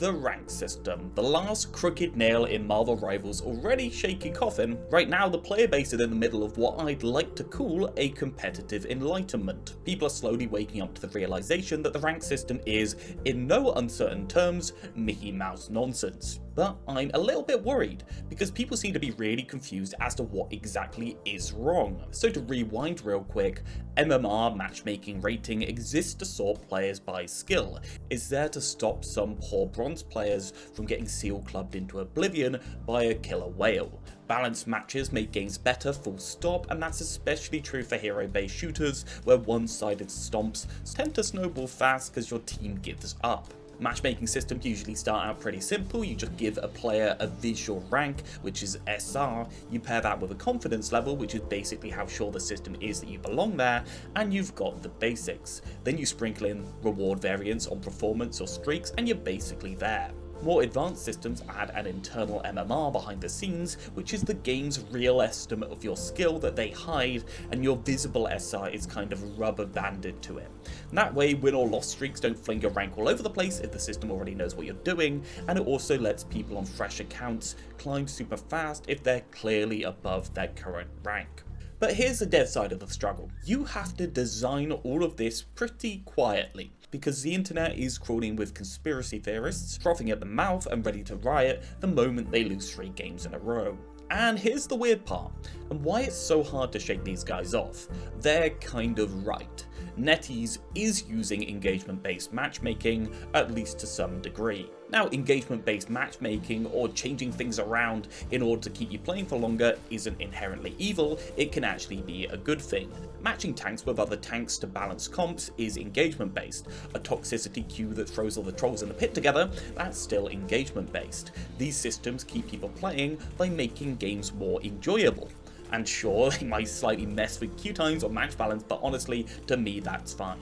the rank system, the last crooked nail in Marvel Rivals' already shaky coffin. Right now, the player base is in the middle of what I'd like to call a competitive enlightenment. People are slowly waking up to the realization that the rank system is, in no uncertain terms, Mickey Mouse nonsense. But I'm a little bit worried, because people seem to be really confused as to what exactly is wrong. So to rewind real quick, MMR matchmaking rating exists to sort players by skill. It's there to stop some poor bronze players from getting seal clubbed into oblivion by a killer whale. Balanced matches make games better, full stop, and that's especially true for hero-based shooters, where one-sided stomps tend to snowball fast because your team gives up. Matchmaking systems usually start out pretty simple. You just give a player a visual rank, which is SR, you pair that with a confidence level, which is basically how sure the system is that you belong there, and you've got the basics. Then you sprinkle in reward variants on performance or streaks, and you're basically there. More advanced systems add an internal MMR behind the scenes, which is the game's real estimate of your skill that they hide, and your visible SR is kind of rubber banded to it. And that way, win or loss streaks don't fling your rank all over the place if the system already knows what you're doing, and it also lets people on fresh accounts climb super fast if they're clearly above their current rank. But here's the dev side of the struggle. You have to design all of this pretty quietly, because the internet is crawling with conspiracy theorists, frothing at the mouth and ready to riot the moment they lose 3 games in a row. And here's the weird part, and why it's so hard to shake these guys off. They're kind of right. NetEase is using engagement-based matchmaking, at least to some degree. Now, engagement-based matchmaking or changing things around in order to keep you playing for longer isn't inherently evil, it can actually be a good thing. Matching tanks with other tanks to balance comps is engagement-based. A toxicity queue that throws all the trolls in the pit together, that's still engagement-based. These systems keep people playing by making games more enjoyable. And sure, they might slightly mess with queue times or match balance, but honestly, to me that's fine.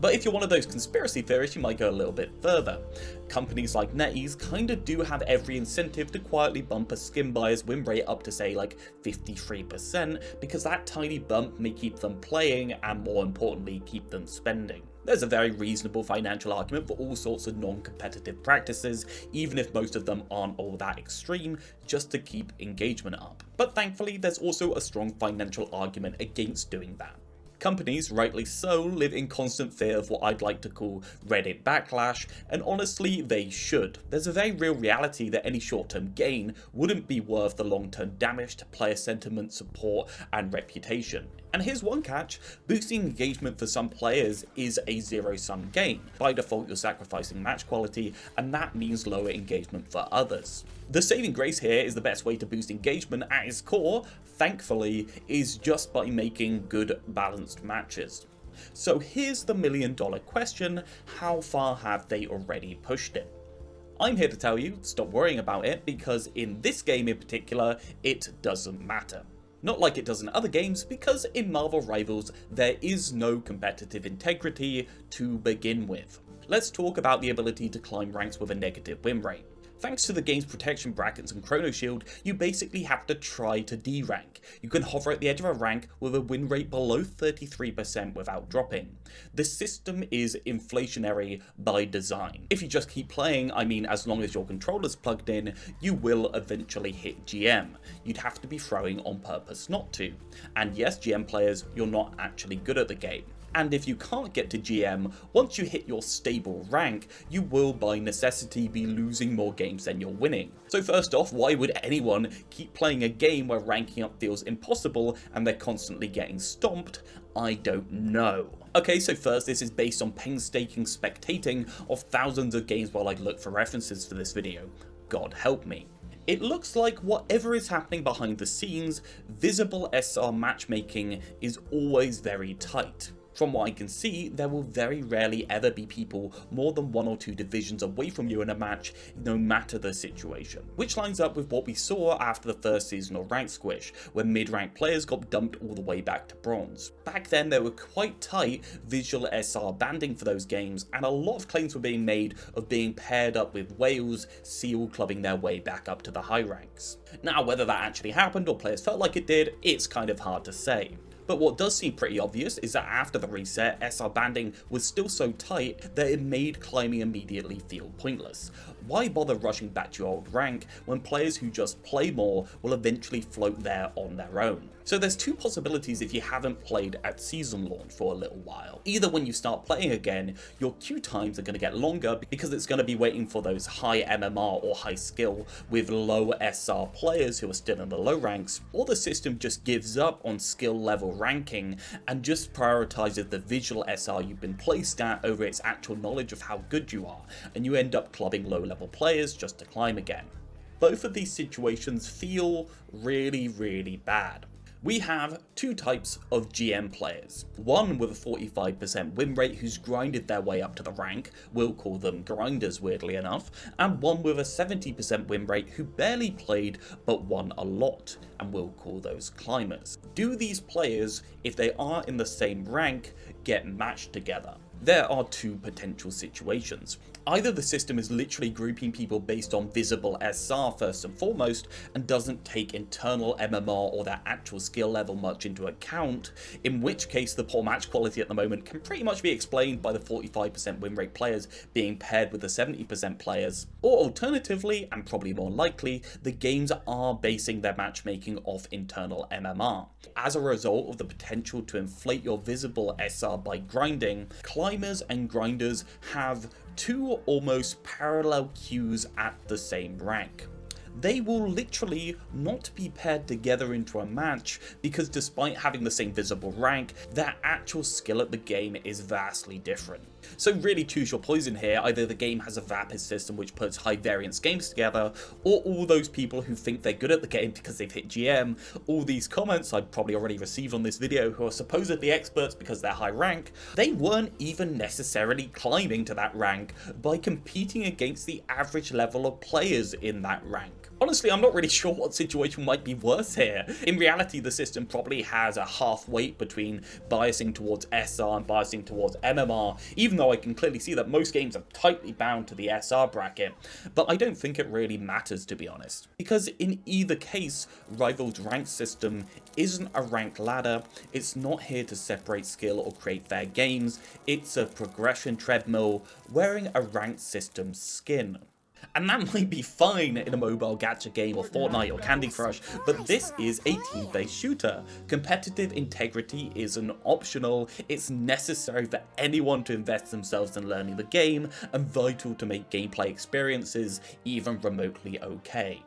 But if you're one of those conspiracy theorists, you might go a little bit further. Companies like NetEase kinda do have every incentive to quietly bump a skin buyer's win rate up to say like 53%, because that tiny bump may keep them playing and, more importantly, keep them spending. There's a very reasonable financial argument for all sorts of non-competitive practices, even if most of them aren't all that extreme, just to keep engagement up. But thankfully, there's also a strong financial argument against doing that. Companies, rightly so, live in constant fear of what I'd like to call Reddit backlash, and honestly, they should. There's a very real reality that any short-term gain wouldn't be worth the long-term damage to player sentiment, support, and reputation. And here's one catch: boosting engagement for some players is a zero-sum game. By default, you're sacrificing match quality, and that means lower engagement for others. The saving grace here is the best way to boost engagement at its core, thankfully, is just by making good, balanced matches. So here's the million-dollar question: how far have they already pushed it? I'm here to tell you, stop worrying about it, because in this game in particular, it doesn't matter. Not like it does in other games, because in Marvel Rivals, there is no competitive integrity to begin with. Let's talk about the ability to climb ranks with a negative win rate. Thanks to the game's protection brackets and chrono shield, you basically have to try to D-rank. You can hover at the edge of a rank with a win rate below 33% without dropping. The system is inflationary by design. If you just keep playing, I mean as long as your controller's plugged in, you will eventually hit GM. You'd have to be throwing on purpose not to. And yes, GM players, you're not actually good at the game. And if you can't get to GM, once you hit your stable rank, you will by necessity be losing more games than you're winning. So first off, why would anyone keep playing a game where ranking up feels impossible and they're constantly getting stomped? I don't know. Okay, so first, this is based on painstaking spectating of thousands of games while I look for references for this video. God help me. It looks like whatever is happening behind the scenes, visible SR matchmaking is always very tight. From what I can see, there will very rarely ever be people more than 1 or 2 divisions away from you in a match, no matter the situation. Which lines up with what we saw after the first seasonal rank squish, where mid-rank players got dumped all the way back to bronze. Back then, there were quite tight visual SR banding for those games, and a lot of claims were being made of being paired up with whales, seal clubbing their way back up to the high ranks. Now, whether that actually happened or players felt like it did, it's kind of hard to say. But what does seem pretty obvious is that after the reset, SR banding was still so tight that it made climbing immediately feel pointless. Why bother rushing back to your old rank when players who just play more will eventually float there on their own? So there's two possibilities if you haven't played at season launch for a little while. Either when you start playing again, your queue times are going to get longer because it's going to be waiting for those high MMR or high skill with low SR players who are still in the low ranks, or the system just gives up on skill level ranking and just prioritizes the visual SR you've been placed at over its actual knowledge of how good you are, and you end up clubbing low level players just to climb again. Both of these situations feel really bad. We have two types of GM players. One with a 45% win rate who's grinded their way up to the rank, we'll call them grinders weirdly enough, and one with a 70% win rate who barely played but won a lot, and we'll call those climbers. Do these players, if they are in the same rank, get matched together? There are two potential situations. Either the system is literally grouping people based on visible SR first and foremost and doesn't take internal MMR or their actual skill level much into account, in which case the poor match quality at the moment can pretty much be explained by the 45% win rate players being paired with the 70% players. Or alternatively, and probably more likely, the games are basing their matchmaking off internal MMR. As a result of the potential to inflate your visible SR by grinding, climbers and grinders have two almost parallel queues at the same rank. They will literally not be paired together into a match because despite having the same visible rank, their actual skill at the game is vastly different. So really choose your poison here. Either the game has a Vapid system which puts high variance games together, or all those people who think they're good at the game because they've hit GM. All these comments I've probably already received on this video who are supposedly experts because they're high rank, they weren't even necessarily climbing to that rank by competing against the average level of players in that rank. Honestly, I'm not really sure what situation might be worse here. In reality, the system probably has a half weight between biasing towards SR and biasing towards MMR, even though I can clearly see that most games are tightly bound to the SR bracket. But I don't think it really matters, to be honest. Because in either case, Rival's rank system isn't a ranked ladder, it's not here to separate skill or create fair games, it's a progression treadmill wearing a ranked system skin. And that might be fine in a mobile gacha game or Fortnite or Candy Crush, but this is a team-based shooter. Competitive integrity isn't optional, it's necessary for anyone to invest themselves in learning the game, and vital to make gameplay experiences even remotely okay.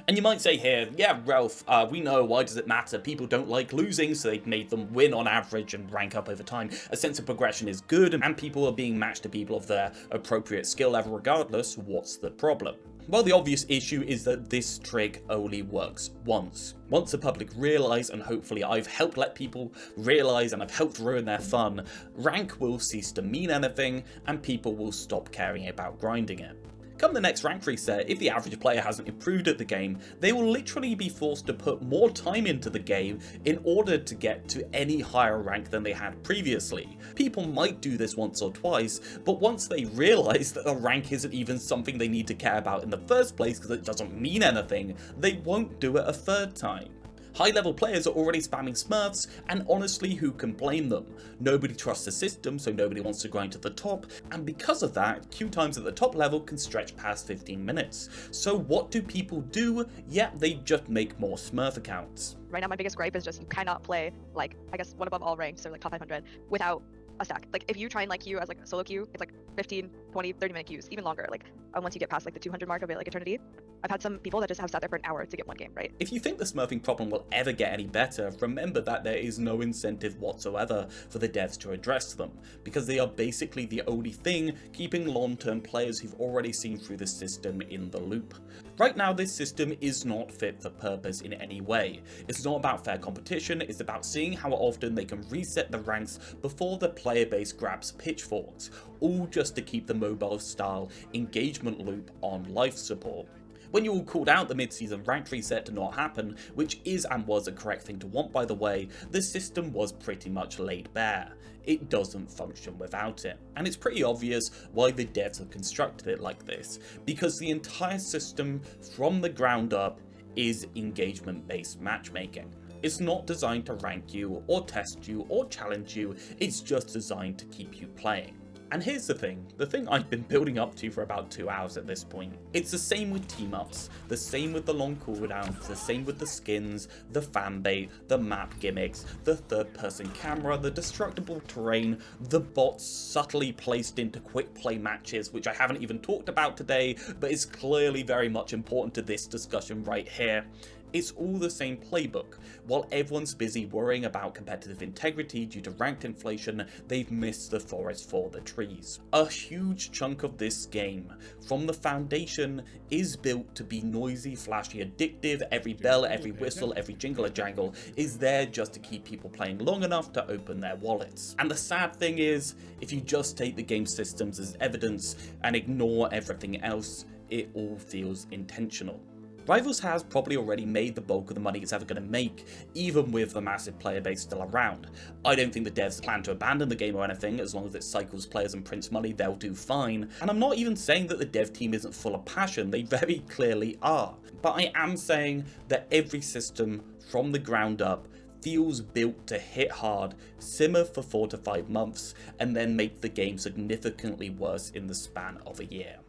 And you might say here, yeah, Ralph, we know, why does it matter? People don't like losing, so they've made them win on average and rank up over time. A sense of progression is good, and people are being matched to people of their appropriate skill level regardless. What's the problem? Well, the obvious issue is that this trick only works once. Once the public realise, and hopefully I've helped let people realise and I've helped ruin their fun, rank will cease to mean anything, and people will stop caring about grinding it. Come the next rank reset, if the average player hasn't improved at the game, they will literally be forced to put more time into the game in order to get to any higher rank than they had previously. People might do this once or twice, but once they realise that the rank isn't even something they need to care about in the first place because it doesn't mean anything, they won't do it a third time. High-level players are already spamming Smurfs, and honestly, who can blame them? Nobody trusts the system, so nobody wants to grind to the top, and because of that, queue times at the top level can stretch past 15 minutes. So what do people do? Yeah, they just make more Smurf accounts. Right now, my biggest gripe is just you cannot play, like, I guess one above all ranks, so like top 500, without a stack. Like, if you try and like queue as like a solo queue, it's like 15, 20, 30 minute queues, even longer. Like, once you get past like the 200 mark of it, like eternity, I've had some people that just have sat there for an hour to get one game, right? If you think the smurfing problem will ever get any better, remember that there is no incentive whatsoever for the devs to address them, because they are basically the only thing keeping long-term players who've already seen through the system in the loop. Right now, this system is not fit for purpose in any way. It's not about fair competition, it's about seeing how often they can reset the ranks before the player base grabs pitchforks, all just to keep the mobile style engagement loop on life support. When you all called out the mid-season rank reset to not happen, which is and was a correct thing to want by the way, the system was pretty much laid bare. It doesn't function without it. And it's pretty obvious why the devs have constructed it like this, because the entire system from the ground up is engagement-based matchmaking. It's not designed to rank you, or test you, or challenge you, it's just designed to keep you playing. And here's the thing I've been building up to for about 2 hours at this point. It's the same with team-ups, the same with the long cooldowns, the same with the skins, the fanbait, the map gimmicks, the third-person camera, the destructible terrain, the bots subtly placed into quick play matches, which I haven't even talked about today, but is clearly very much important to this discussion right here. It's all the same playbook. While everyone's busy worrying about competitive integrity due to ranked inflation, they've missed the forest for the trees. A huge chunk of this game, from the foundation, is built to be noisy, flashy, addictive. Every bell, every whistle, every jingle a jangle is there just to keep people playing long enough to open their wallets. And the sad thing is, if you just take the game systems as evidence and ignore everything else, it all feels intentional. Rivals has probably already made the bulk of the money it's ever going to make, even with the massive player base still around. I don't think the devs plan to abandon the game or anything. As long as it cycles players and prints money, they'll do fine. And I'm not even saying that the dev team isn't full of passion, they very clearly are. But I am saying that every system, from the ground up, feels built to hit hard, simmer for 4 to 5 months, and then make the game significantly worse in the span of a year.